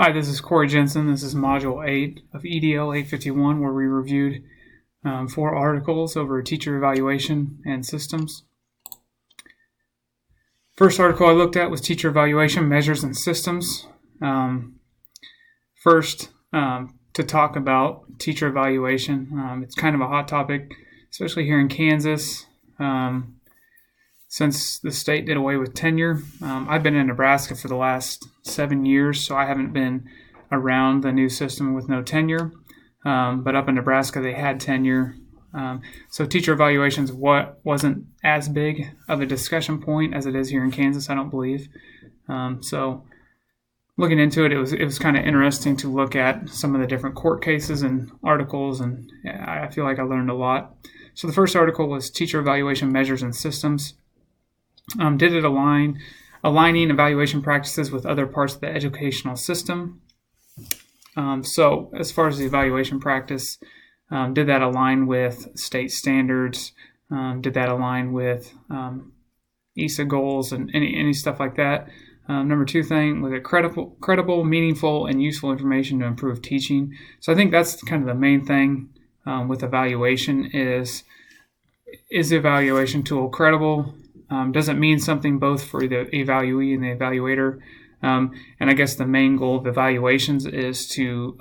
Hi, this is Corey Jensen. This is Module 8 of EDL 851, where we reviewed 4 articles over teacher evaluation and systems. First article I looked at was teacher evaluation measures and systems. First, to talk about teacher evaluation, it's kind of a hot topic, especially here in Kansas. Since the state did away with tenure. I've been in Nebraska for the last 7 years, so I haven't been around the new system with no tenure. But up in Nebraska, they had tenure. So teacher evaluations wasn't as big of a discussion point as it is here in Kansas, I don't believe. So looking into it, it was kind of interesting to look at some of the different court cases and articles, and I feel like I learned a lot. So the first article was teacher evaluation measures and systems. Did it aligning evaluation practices with other parts of the educational system? So as far as the evaluation practice, did that align with state standards? Did that align with ESA goals and any stuff like that? Number 2 thing, was it credible, meaningful, and useful information to improve teaching? So I think that's kind of the main thing with evaluation is the evaluation tool credible? Does it mean something both for the evaluee and the evaluator? And I guess the main goal of evaluations is to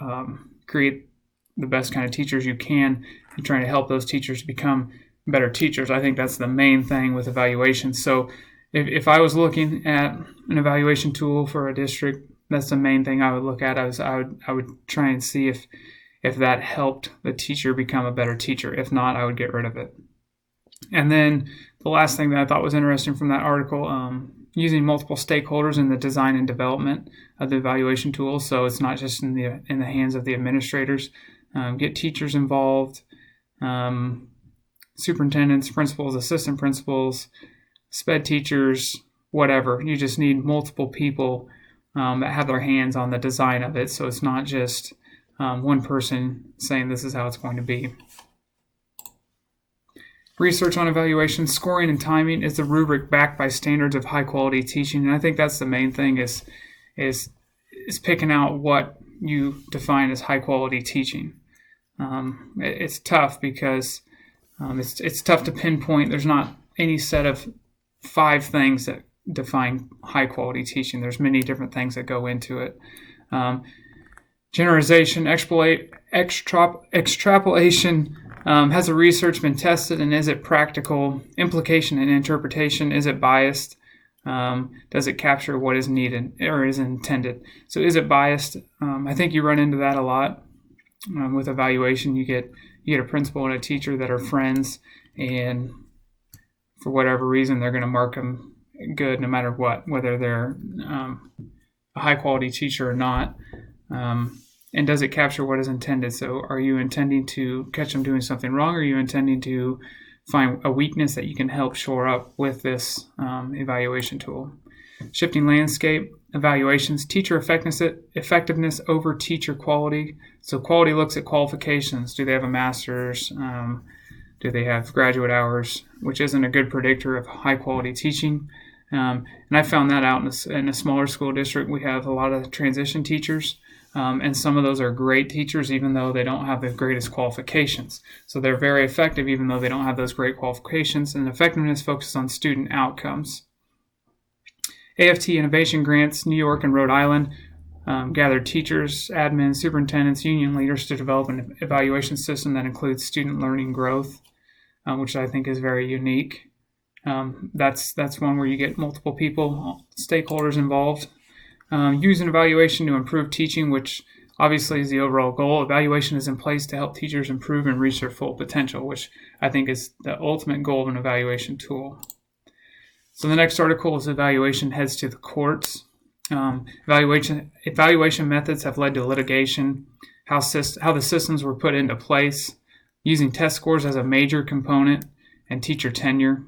create the best kind of teachers you can and trying to help those teachers become better teachers. I think that's the main thing with evaluations. So if I was looking at an evaluation tool for a district, that's the main thing I would look at. I would try and see if that helped the teacher become a better teacher. If not, I would get rid of it. And then the last thing that I thought was interesting from that article, using multiple stakeholders in the design and development of the evaluation tool. So it's not just in the hands of the administrators. Get teachers involved, superintendents, principals, assistant principals, sped teachers, whatever. You just need multiple people that have their hands on the design of it. So it's not just one person saying this is how it's going to be. Research on evaluation, scoring, and timing is the rubric backed by standards of high-quality teaching, and I think that's the main thing is picking out what you define as high-quality teaching. It's tough because it's tough to pinpoint. There's not any set of 5 things that define high-quality teaching. There's many different things that go into it. Generalization, extrapolation. Has the research been tested, and is it practical? Implication and interpretation, is it biased? Does it capture what is needed or is intended? So is it biased? I think you run into that a lot with evaluation. You get a principal and a teacher that are friends, and for whatever reason, they're going to mark them good no matter what, whether they're a high-quality teacher or not. And does it capture what is intended? So are you intending to catch them doing something wrong, or are you intending to find a weakness that you can help shore up with this evaluation tool? Shifting landscape, evaluations, teacher effectiveness over teacher quality. So quality looks at qualifications. Do they have a master's? Do they have graduate hours, which isn't a good predictor of high-quality teaching. And I found that out in a smaller school district. We have a lot of transition teachers. And some of those are great teachers, even though they don't have the greatest qualifications. So they're very effective, even though they don't have those great qualifications. And effectiveness focuses on student outcomes. AFT Innovation Grants, New York and Rhode Island, gathered teachers, admins, superintendents, union leaders to develop an evaluation system that includes student learning growth, which I think is very unique. That's one where you get multiple people, stakeholders involved. Use an evaluation to improve teaching, which obviously is the overall goal. Evaluation is in place to help teachers improve and reach their full potential, which I think is the ultimate goal of an evaluation tool. So the next article is evaluation heads to the courts. Evaluation methods have led to litigation, how the systems were put into place, using test scores as a major component, and teacher tenure.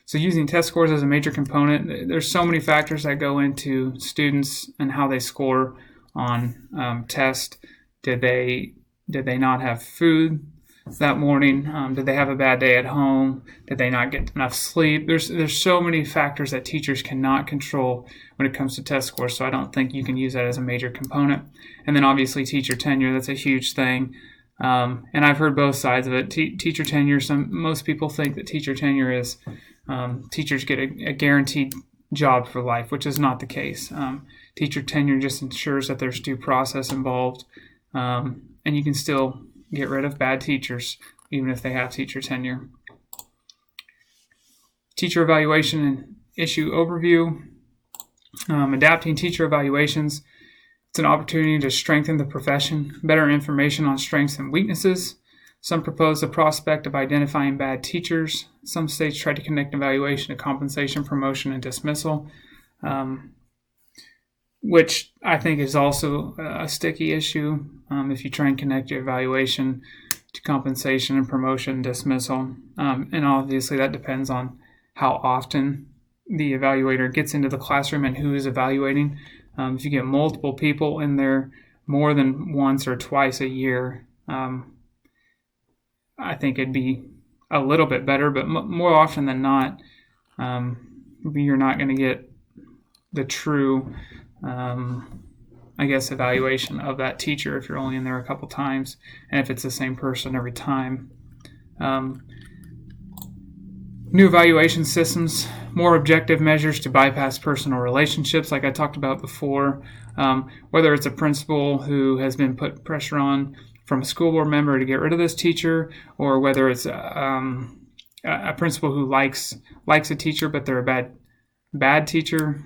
So using test scores as a major component, there's so many factors that go into students and how they score on test. Did they not have food? that morning? Did they have a bad day at home? Did they not get enough sleep? There's so many factors that teachers cannot control when it comes to test scores, so I don't think you can use that as a major component. And then obviously teacher tenure, that's a huge thing. And I've heard both sides of it. Teacher tenure, most people think that teacher tenure is teachers get a guaranteed job for life, which is not the case. Teacher tenure just ensures that there's due process involved, and you can still get rid of bad teachers even if they have teacher tenure. Teacher evaluation and issue overview. Adapting teacher evaluations. It's an opportunity to strengthen the profession, better information on strengths and weaknesses. Some propose the prospect of identifying bad teachers. Some states try to connect evaluation to compensation, promotion, and dismissal, which I think is also a sticky issue if you try and connect your evaluation to compensation and promotion and dismissal. And obviously that depends on how often the evaluator gets into the classroom and who is evaluating. If you get multiple people in there more than once or twice a year, I think it'd be a little bit better, but more often than not, you're not going to get the true, evaluation of that teacher if you're only in there a couple times, and if it's the same person every time. New evaluation systems, more objective measures to bypass personal relationships, like I talked about before. Whether it's a principal who has been put pressure on from a school board member to get rid of this teacher, or whether it's a principal who likes a teacher but they're a bad teacher.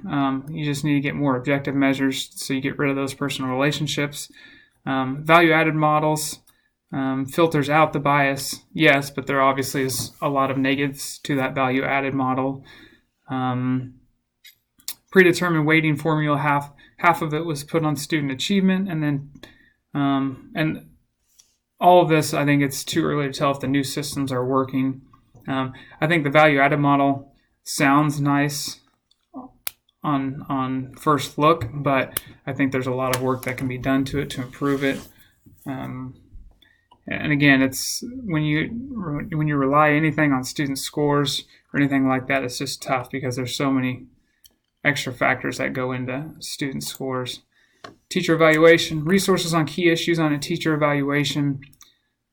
You just need to get more objective measures so you get rid of those personal relationships. Value-added models. Filters out the bias, yes, but there obviously is a lot of negatives to that value-added model. Predetermined weighting formula, half of it was put on student achievement, and then and all of this, I think it's too early to tell if the new systems are working. I think the value-added model sounds nice on first look, but I think there's a lot of work that can be done to it to improve it. And again, it's when you rely anything on student scores or anything like that, it's just tough because there's so many extra factors that go into student scores. Teacher evaluation, resources on key issues on a teacher evaluation.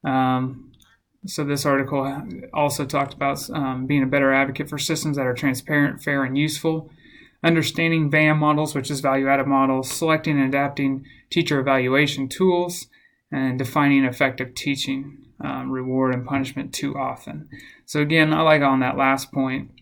So this article also talked about being a better advocate for systems that are transparent, fair, and useful. Understanding VAM models, which is value-added models. Selecting and adapting teacher evaluation tools. And defining effective teaching, reward and punishment too often. So again, I like on that last point,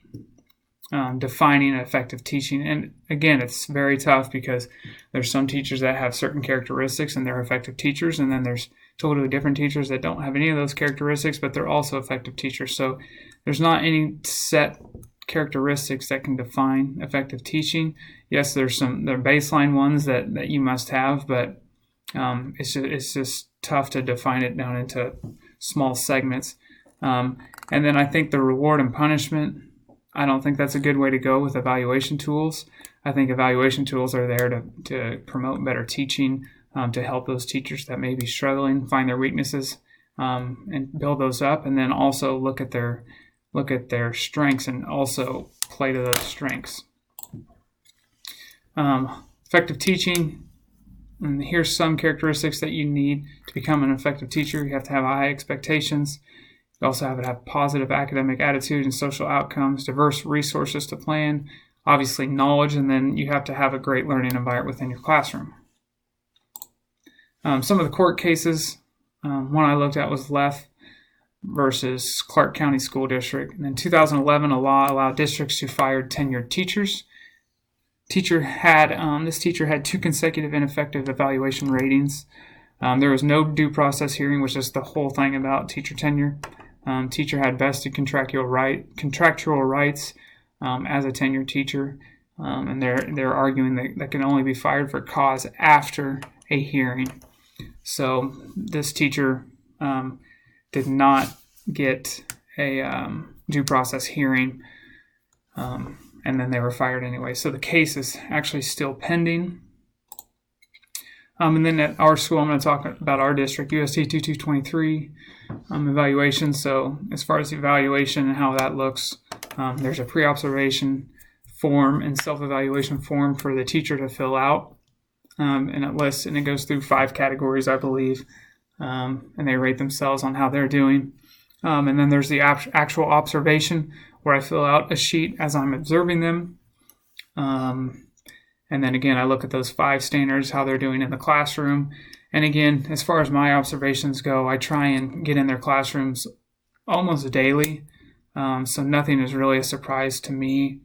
defining effective teaching. And again, it's very tough because there's some teachers that have certain characteristics and they're effective teachers, and then there's totally different teachers that don't have any of those characteristics, but they're also effective teachers. So there's not any set characteristics that can define effective teaching. Yes, there are baseline ones that you must have, but it's just tough to define it down into small segments. And then I think the reward and punishment, I don't think that's a good way to go with evaluation tools. I think evaluation tools are there to promote better teaching, to help those teachers that may be struggling find their weaknesses and build those up, and then also look at their strengths and also play to those strengths. Effective teaching. And here's some characteristics that you need to become an effective teacher. You have to have high expectations. You also have to have positive academic attitude and social outcomes, diverse resources to plan, obviously knowledge, and then you have to have a great learning environment within your classroom. Some of the court cases, one I looked at was Leff versus Clark County School District. And in 2011, a law allowed districts to fire tenured teachers. This teacher had 2 consecutive ineffective evaluation ratings. There was no due process hearing, which is the whole thing about teacher tenure. Teacher had vested contractual rights as a tenured teacher, and they're arguing that can only be fired for cause after a hearing. So this teacher did not get a due process hearing. And then they were fired anyway. So the case is actually still pending. And then at our school, I'm going to talk about our district, UST 2223 evaluation. So as far as the evaluation and how that looks, there's a pre-observation form and self-evaluation form for the teacher to fill out. And it lists, and it goes through 5 categories, I believe, and they rate themselves on how they're doing. And then there's the actual observation where I fill out a sheet as I'm observing them. And then again, I look at those 5 standards, how they're doing in the classroom. And again, as far as my observations go, I try and get in their classrooms almost daily. So nothing is really a surprise to me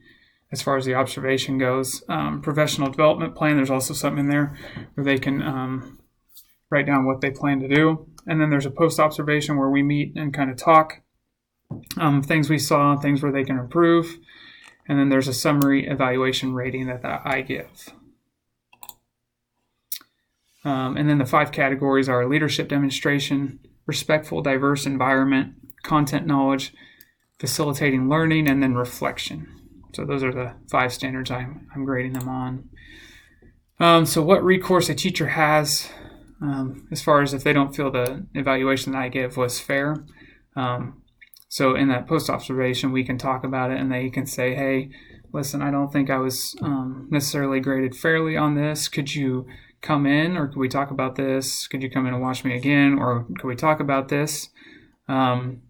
as far as the observation goes. Professional development plan, there's also something in there where they can write down what they plan to do. And then there's a post-observation where we meet and kind of talk things we saw, things where they can improve. And then there's a summary evaluation rating that I give. And then the 5 categories are leadership demonstration, respectful, diverse environment, content knowledge, facilitating learning, and then reflection. So those are the 5 standards I'm grading them on. So what recourse a teacher has as far as if they don't feel the evaluation that I give was fair. So in that post-observation, we can talk about it, and they can say, hey, listen, I don't think I was necessarily graded fairly on this. Could you come in, or could we talk about this? Could you come in and watch me again, or could we talk about this? And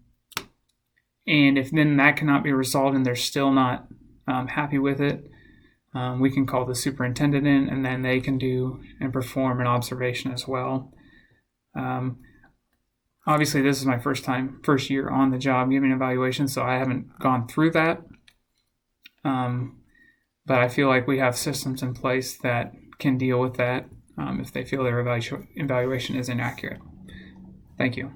if then that cannot be resolved and they're still not happy with it, we can call the superintendent in, and then they can do and perform an observation as well. Obviously, this is my first year on the job giving evaluation, so I haven't gone through that. But I feel like we have systems in place that can deal with that if they feel their evaluation is inaccurate. Thank you.